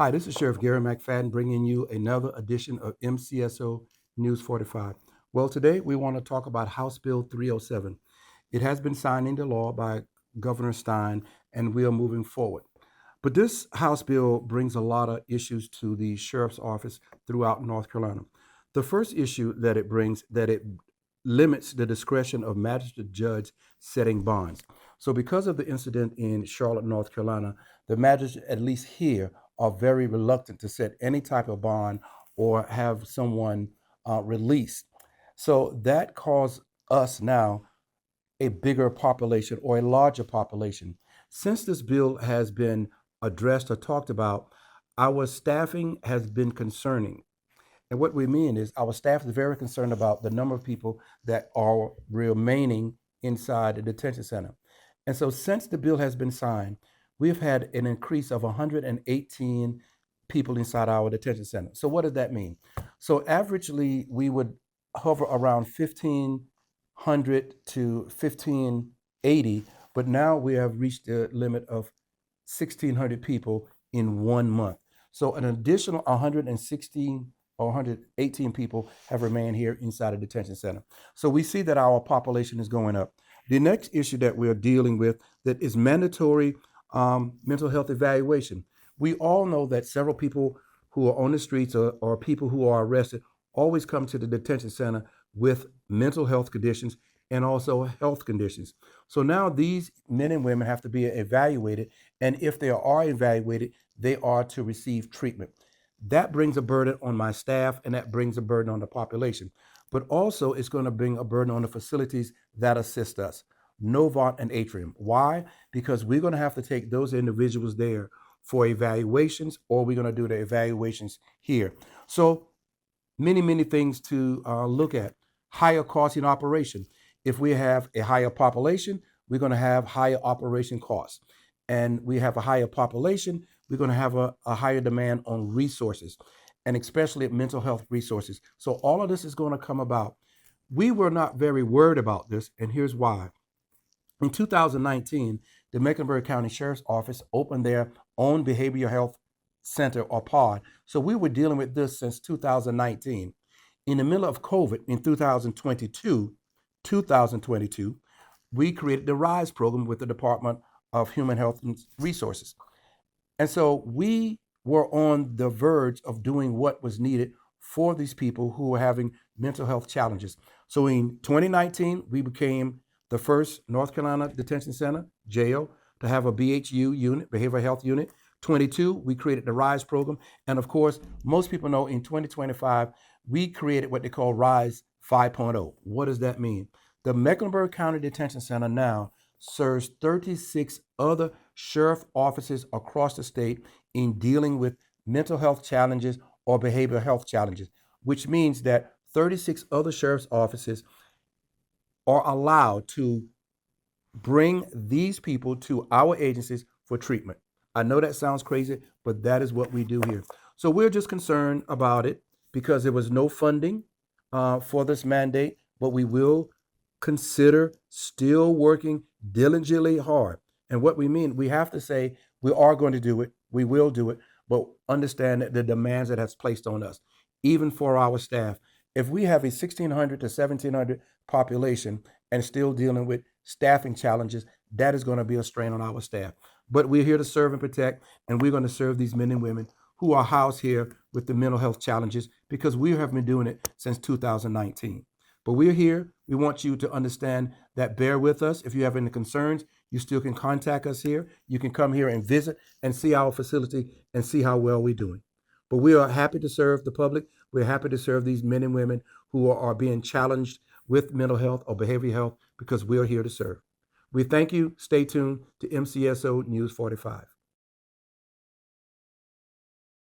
Hi, this is Sheriff Gary McFadden bringing you another edition of MCSO News 45. Well, today we want to talk about House Bill 307. It has been signed into law by Governor Stein, and we are moving forward. But this House bill brings a lot of issues to the sheriff's office throughout North Carolina. The first issue that it brings that it limits the discretion of magistrate judge setting bonds. So because of the incident in Charlotte, North Carolina, the magistrates, at least here, are very reluctant to set any type of bond or have someone released. So that caused us now a bigger population or a larger population. Since this bill has been addressed or talked about, our staffing has been concerning. And what we mean is our staff is very concerned about the number of people that are remaining inside the detention center. And so since the bill has been signed, we've had an increase of 118 people inside our detention center. So what does that mean? So averagely, we would hover around 1,500 to 1,580, but now we have reached the limit of 1,600 people in 1 month. So an additional 116 or 118 people have remained here inside a detention center. So we see that our population is going up. The next issue that we're dealing with that is mandatory mental health evaluation. We all know that several people who are on the streets or people who are arrested always come to the detention center with mental health conditions and also health conditions. So now these men and women have to be evaluated, and if they are evaluated, they are to receive treatment. That brings a burden on my staff, and that brings a burden on the population. But also, it's going to bring a burden on the facilities that assist us, Novant and Atrium. Why? Because we're going to have to take those individuals there for evaluations, or we're going to do the evaluations here. So many things to look at. Higher cost in operation. If we have a higher population, we're going to have higher operation costs. And we have a higher population, we're going to have a higher demand on resources, and especially mental health resources. So all of this is going to come about. We were not very worried about this, and here's why. In 2019, the Mecklenburg County Sheriff's Office opened their own behavioral health center or pod. So we were dealing with this since 2019. In the middle of COVID in 2022, we created the RISE program with the Department of Human Health and Resources. And so we were on the verge of doing what was needed for these people who were having mental health challenges. So in 2019, we became the first North Carolina Detention Center, jail, to have a BHU unit, behavioral health unit. 22, we created the RISE program. And of course, most people know in 2025, we created what they call RISE 5.0. What does that mean? The Mecklenburg County Detention Center now serves 36 other sheriff offices across the state in dealing with mental health challenges or behavioral health challenges, which means that 36 other sheriff's offices are allowed to bring these people to our agencies for treatment. I know that sounds crazy, but that is what we do here. So we're just concerned about it because there was no funding for this mandate, but we will consider still working diligently hard. And what we mean, we have to say we are going to do it, we will do it, but understand that the demands that has placed on us, even for our staff. If we have a 1,600 to 1,700 population and still dealing with staffing challenges, that is going to be a strain on our staff. But we're here to serve and protect, and we're going to serve these men and women who are housed here with the mental health challenges because we have been doing it since 2019. But we're here. We want you to understand that. Bear with us. If you have any concerns, you still can contact us here. You can come here and visit and see our facility and see how well we're doing. But we are happy to serve the public. We're happy to serve these men and women who are being challenged with mental health or behavioral health because we are here to serve. We thank you. Stay tuned to MCSO News 45.